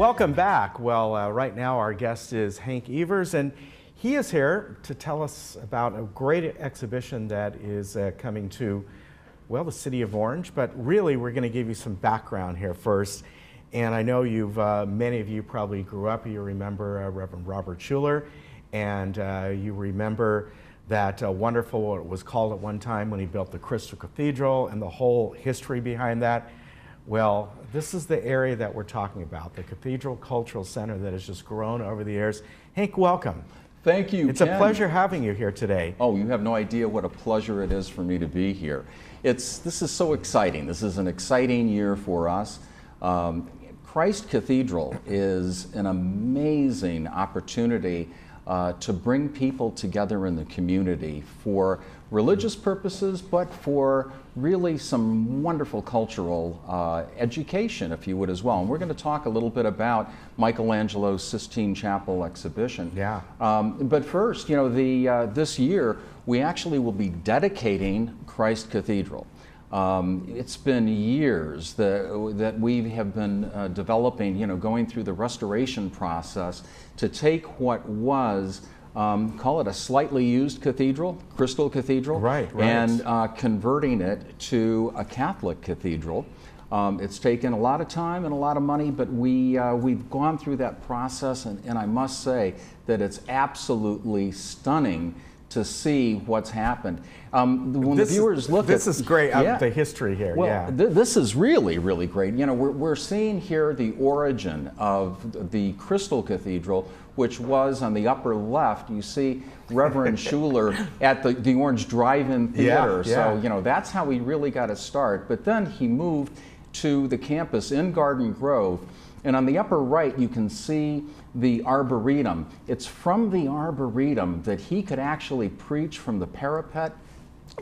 Welcome back. Well, right now our guest is Hank Evers, and he is here to tell us about a great exhibition that is coming to, well, the city of Orange. But really, we're going to give you some background here first. And I know many of you probably grew up. You remember Reverend Robert Schuller, and you remember that wonderful, what it was called at one time when he built the Crystal Cathedral and the whole history behind that. Well, this is the area that we're talking about, the Cathedral Cultural Center that has just grown over the years. Hank, welcome. Thank you, It's Ken. a pleasure having you here today. Oh, you have no idea what a pleasure it is for me to be here. This is so exciting. This is an exciting year for us. Christ Cathedral is an amazing opportunity to bring people together in the community for religious purposes, but for really some wonderful cultural education, if you would, as well. And we're going to talk a little bit about Michelangelo's Sistine Chapel exhibition. Yeah. But first, you know, this year we actually will be dedicating Christ Cathedral. It's been years that we have been developing, you know, going through the restoration process to take what was, call it a slightly used cathedral, Crystal Cathedral, right. and converting it to a Catholic cathedral. It's taken a lot of time and a lot of money, but we've gone through that process, and I must say that it's absolutely stunning to see what's happened. When the viewers look this is great, the history here. Well, yeah. This is really, really great. You know, we're seeing here the origin of the Crystal Cathedral, which was on the upper left. You see Reverend Schuller at the Orange Drive-In Theater. Yeah. So, you know, that's how he really got his start. But then he moved to the campus in Garden Grove. And on the upper right, you can see the Arboretum. It's from the Arboretum that he could actually preach from the parapet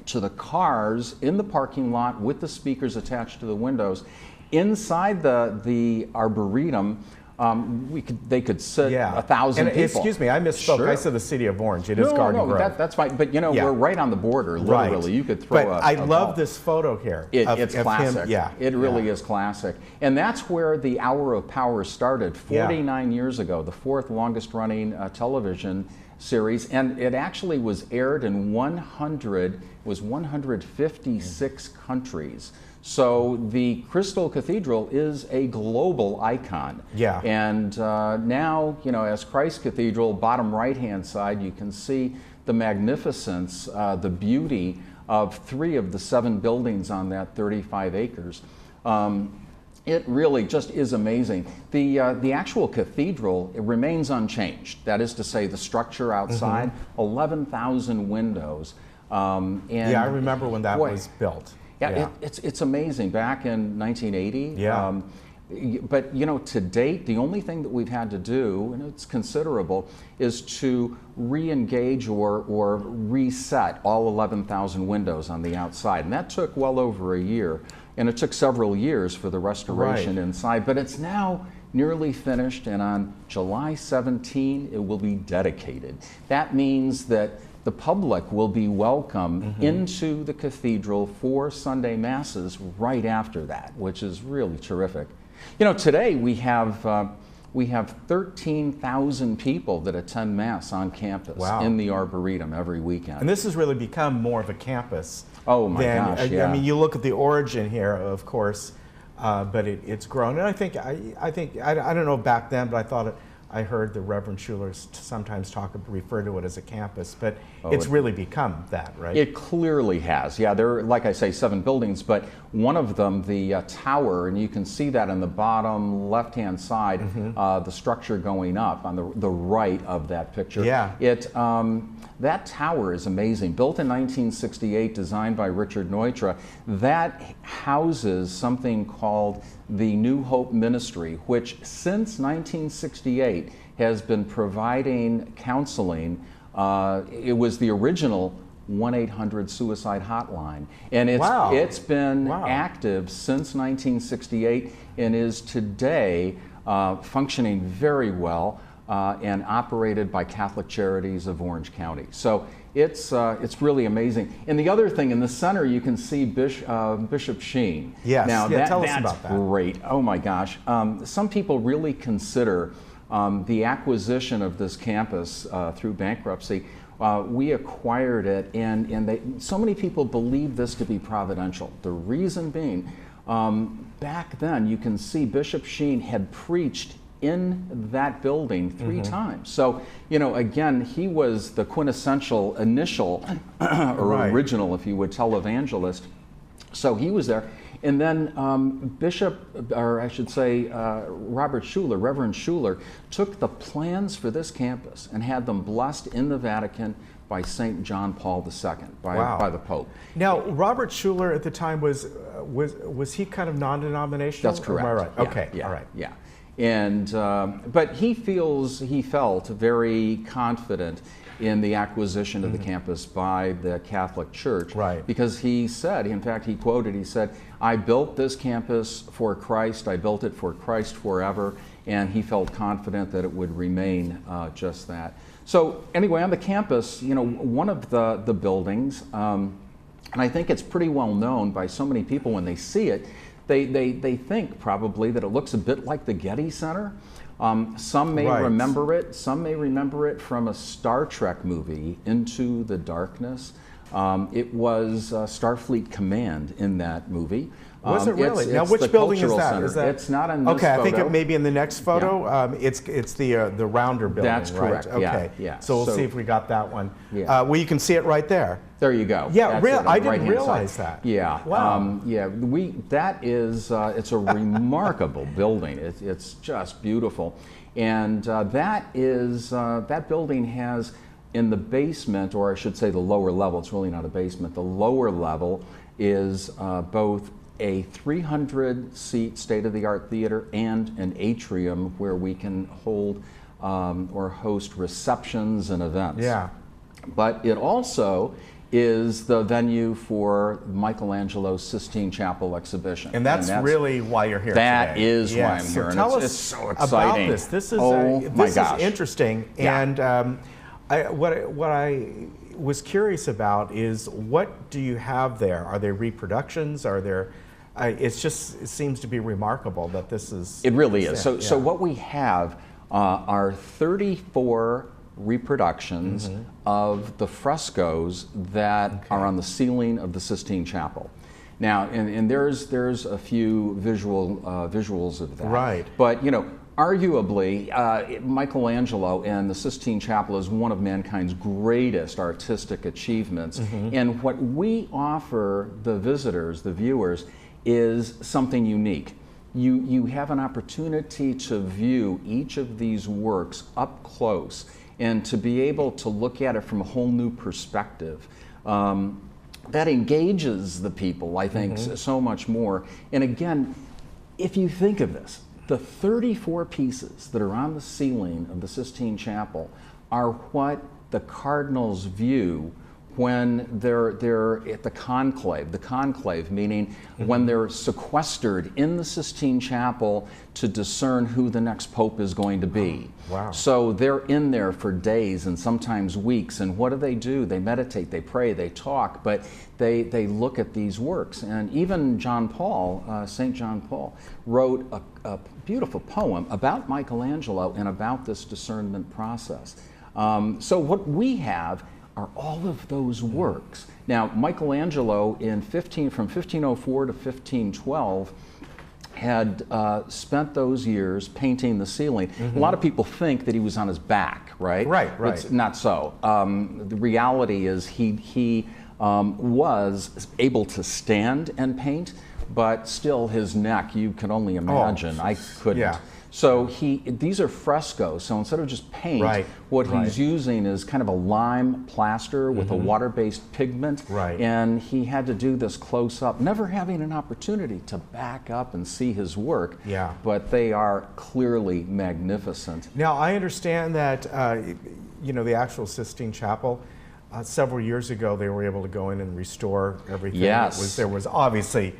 to the cars in the parking lot with the speakers attached to the windows. Inside the Arboretum, they could sit 1,000 people. Excuse me, I misspoke. Sure. I said the city of Orange. It is Garden Grove. That's fine. But you know, we're right on the border, literally. Right. You could throw I love this photo here. It's classic. Yeah. It really is classic. And that's where the Hour of Power started 49 years ago, the fourth longest running television series. And it actually was aired in 156 countries. So the Crystal Cathedral is a global icon. Yeah. And now, you know, as Christ Cathedral, bottom right-hand side, you can see the magnificence, the beauty of 3 of the 7 buildings on that 35 acres. It really just is amazing. The actual cathedral, it remains unchanged. That is to say, the structure outside, 11,000 windows. And I remember when that was built. Yeah, it's amazing. Back in 1980. Yeah. But you know, to date, the only thing that we've had to do, and it's considerable, is to re-engage or reset all 11,000 windows on the outside, and that took well over a year, and it took several years for the restoration inside. But it's now nearly finished, and on July 17, it will be dedicated. That means that the public will be welcome into the cathedral for Sunday Masses right after that, which is really terrific. You know, today we have 13,000 people that attend Mass on campus in the Arboretum every weekend. And this has really become more of a campus. Oh my gosh, I mean, you look at the origin here, of course, but it's grown. And I think I don't know back then, but I thought I heard the Reverend Schuller sometimes refer to it as a campus, but it's really become that, right? It clearly has. Yeah, there are, like I say, 7 buildings, but one of them, the tower, and you can see that on the bottom left-hand side, the structure going up on the right of that picture. Yeah. That tower is amazing. Built in 1968, designed by Richard Neutra. That houses something called the New Hope Ministry, which since 1968 has been providing counseling. It was the original 1-800-suicide hotline, and it's been active since 1968 and is today functioning very well. And operated by Catholic Charities of Orange County. So it's really amazing. And the other thing, in the center, you can see Bishop Sheen. Yes, now, tell us that's about that. Great. Oh my gosh. Some people really consider the acquisition of this campus through bankruptcy. We acquired it, and so many people believe this to be providential. The reason being, back then, you can see Bishop Sheen had preached in that building 3 times. So, again, he was the quintessential initial or original, if you would, televangelist. So he was there. And then Robert Schuller, Reverend Schuller, took the plans for this campus and had them blessed in the Vatican by St. John Paul II, by the Pope. Now, Robert Schuller at the time was he kind of non-denominational? That's correct. Am I right? Yeah, Okay, yeah, all right. Yeah. And but he felt very confident in the acquisition of the campus by the Catholic Church, right? Because he said, in fact, he said, "I built this campus for Christ. I built it for Christ forever," and he felt confident that it would remain just that. So anyway, on the campus, one of the buildings, and I think it's pretty well known by so many people when they see it. They think probably that it looks a bit like the Getty Center. Some may remember it. Some may remember it from a Star Trek movie, Into the Darkness. It was Starfleet Command in that movie. Was it really? Now, it's which the building is Cultural that? Center. It's not in this okay, photo. I think it may be in the next photo. Yeah. It's the rounder building, That's correct. Right? Okay. Yeah. So we'll see if we got that one. Yeah. Well, you can see it right there. There you go. Yeah, That's I didn't realize that. Yeah. Wow. It's a remarkable building. It's just beautiful, and that building has in the basement, or I should say the lower level. It's really not a basement. The lower level is both a 300-seat state-of-the-art theater and an atrium where we can hold or host receptions and events. Yeah. But it also is the venue for Michelangelo's Sistine Chapel exhibition. And that's really why you're here That today. is why I'm So here. tell and us it's so exciting. about this. This is, my gosh. is interesting. Yeah. And what I was curious about is, what do you have there? Are there reproductions? Are there... it seems to be remarkable that this is... It really is. So what we have are 34 reproductions of the frescoes that are on the ceiling of the Sistine Chapel. Now, and there's a few visuals of that. Right. But, arguably, Michelangelo and the Sistine Chapel is one of mankind's greatest artistic achievements. And what we offer the visitors, the viewers, is something unique. You have an opportunity to view each of these works up close and to be able to look at it from a whole new perspective. That engages the people, I think, so much more. And again, if you think of this, the 34 pieces that are on the ceiling of the Sistine Chapel are what the cardinals view when they're at the conclave meaning when they're sequestered in the Sistine Chapel to discern who the next pope is going to be. Wow. So they're in there for days and sometimes weeks, and what do? They meditate, they pray, they talk, but they look at these works. And even St. John Paul, wrote a beautiful poem about Michelangelo and about this discernment process. So what we have are all of those works. Now, Michelangelo from 1504 to 1512 had spent those years painting the ceiling. A lot of people think that he was on his back, right? Right. It's not so. The reality is he was able to stand and paint, but still his neck, you can only imagine. I couldn't. Yeah. So these are frescoes. So instead of just paint, what he's using is kind of a lime plaster with a water-based pigment. Right. And he had to do this close up, never having an opportunity to back up and see his work. Yeah. But they are clearly magnificent. Now, I understand that the actual Sistine Chapel, several years ago, they were able to go in and restore everything. Yes. There was obviously,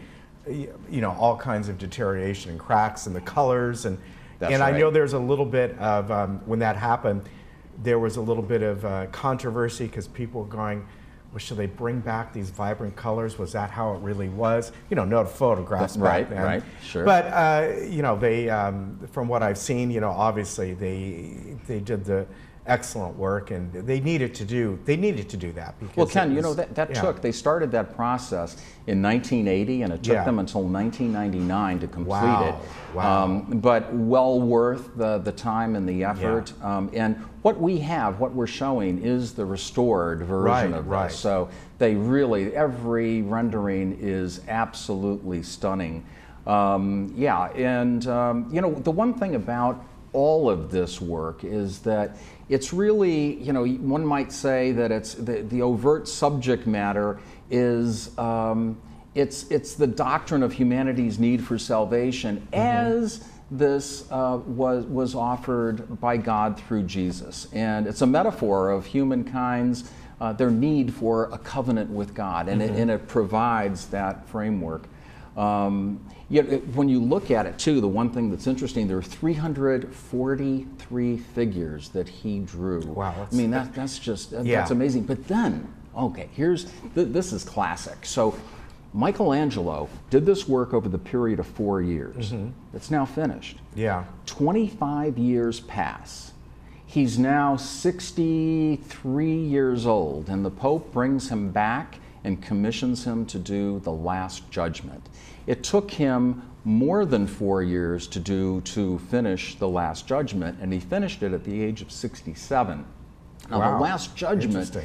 all kinds of deterioration and cracks in the colors, and That's I right. know there's a little bit of when that happened, there was a little bit of controversy because people were going, well, should they bring back these vibrant colors? Was that how it really was? You know, no photographs back then. Right, sure. But you know, they, from what I've seen, you know, obviously they did the excellent work, and they needed to do that. Because well, Ken, you know, they started that process in 1980, and it took them until 1999 to complete it. Wow. But well worth the time and the effort. And what we're showing is the restored version of this. So they really, every rendering is absolutely stunning. And you know, the one thing about all of this work is that it's really, you know, one might say that it's the overt subject matter is it's the doctrine of humanity's need for salvation as this was offered by God through Jesus, and it's a metaphor of humankind's their need for a covenant with God, and it provides that framework. When you look at it too, the one thing that's interesting, there are 343 figures that he drew. Wow. I mean, that's amazing. But then, okay, this is classic. So Michelangelo did this work over the period of 4 years. It's now finished. 25 years pass. He's now 63 years old, and the Pope brings him back and commissions him to do the Last Judgment. It took him more than 4 years to finish the Last Judgment, and he finished it at the age of 67. Now, the Last Judgment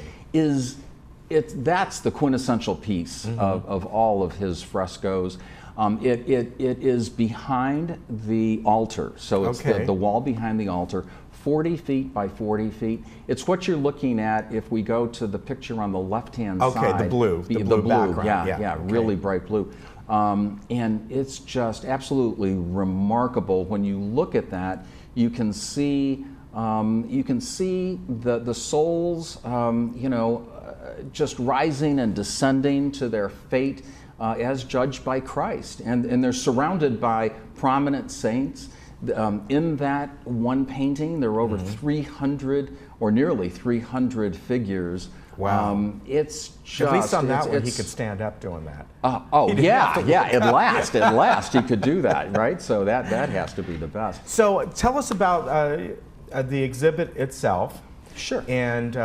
that's the quintessential piece of all of his frescoes. It is behind the altar, so it's the wall behind the altar, 40 feet by 40 feet. It's what you're looking at if we go to the picture on the left-hand side. Okay, the blue background. Really bright blue. And it's just absolutely remarkable. When you look at that, you can see the souls, just rising and descending to their fate as judged by Christ, and they're surrounded by prominent saints. In that one painting, there are over 300 or nearly 300 figures. Wow. It's just, at least on that one, he could stand up doing that. At last he could do that, right? So that has to be the best. So tell us about the exhibit itself. Sure. And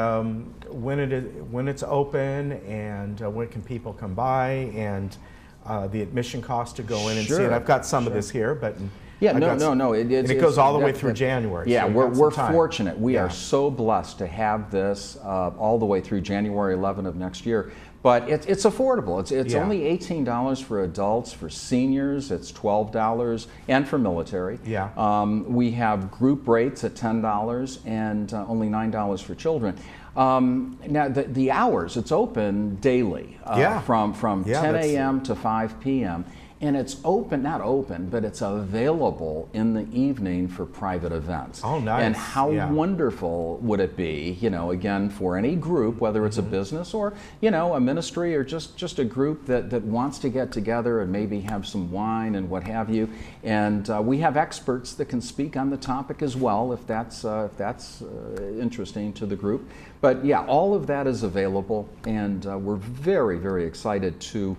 when it's open, and when can people come by, and the admission cost to go in and see it. I've got some of this here, but it goes all the way through January. Yeah, so we're fortunate. We are so blessed to have this all the way through January 11 of next year. But it's affordable. It's only $18 for adults. For seniors, it's $12, and for military. We have group rates at $10 and only $9 for children. Now the hours, it's open daily from 10 a.m. to 5 p.m. And it's not open, but it's available in the evening for private events. Oh, nice. And how wonderful would it be, again, for any group, whether it's a business or, a ministry, or just a group that wants to get together and maybe have some wine and what have you. And we have experts that can speak on the topic as well, if that's interesting to the group. But yeah, all of that is available, and we're very, very excited to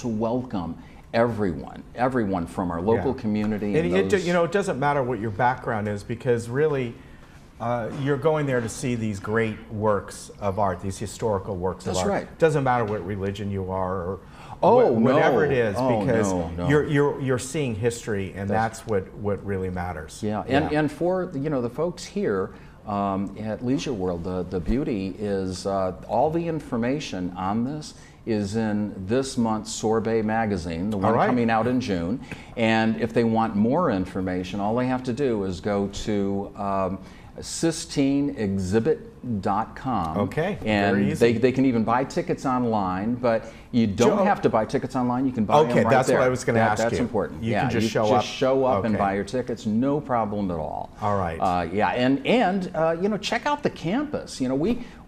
welcome everyone from our local community. And it doesn't matter what your background is, because really you're going there to see these great works of art, these historical works of art. That's right. It doesn't matter what religion you are, or whatever it is, because you're seeing history, and that's what really matters. And for the folks here at Leisure World, the beauty is all the information on this is in this month's Sorbet magazine, the one coming out in June. And if they want more information, all they have to do is go to SistineExhibit.com. Okay, and very easy. They can even buy tickets online, but you don't have to buy tickets online. You can buy them right there. Okay, that's what I was going to ask you. That's important. You can just show up. Just show up and buy your tickets, no problem at all. All right. And check out the campus.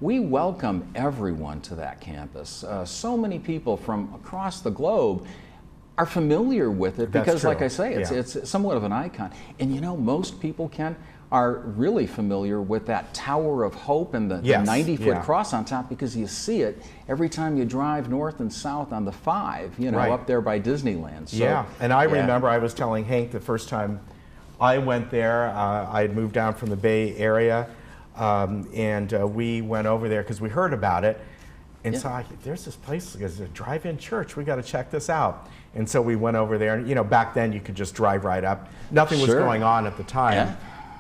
We welcome everyone to that campus. So many people from across the globe are familiar with it because, like I say, it's somewhat of an icon. And most people are really familiar with that Tower of Hope and the Yes, 90-foot yeah. cross on top, because you see it every time you drive north and south on the 5, you know, Right. up there by Disneyland. So, Yeah, and I yeah. remember I was telling Hank the first time I went there, I had moved down from the Bay Area, and we went over there because we heard about it. And Yeah. so there's this place, there's a drive-in church, we got to check this out. And so we went over there, and you know, back then you could just drive right up. Nothing was Sure. going on at the time, Yeah.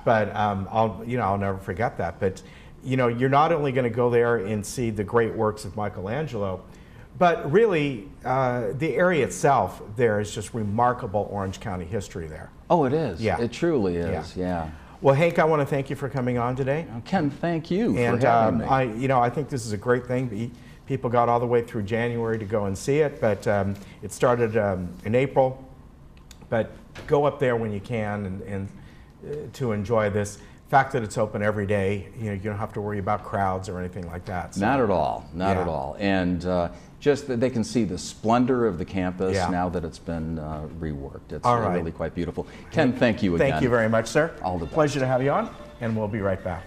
but I'll never forget that. But you know, you're not only going to go there and see the great works of Michelangelo, but really the area itself there is just remarkable Orange County history there. Oh, it is. Yeah. It truly is. Yeah. Well, Hank, I want to thank you for coming on today. Ken, thank you And for having me. I think this is a great thing. People got all the way through January to go and see it, but it started in April. But go up there when you can and to enjoy this. The fact that it's open every day, you know, you don't have to worry about crowds or anything like that. So, Not at all. Not Yeah. at all. And just that they can see the splendor of the campus Yeah. now that it's been reworked. It's All right. really quite beautiful. Ken, thank you again. Thank you very much, sir. All the best. Pleasure to have you on, and we'll be right back.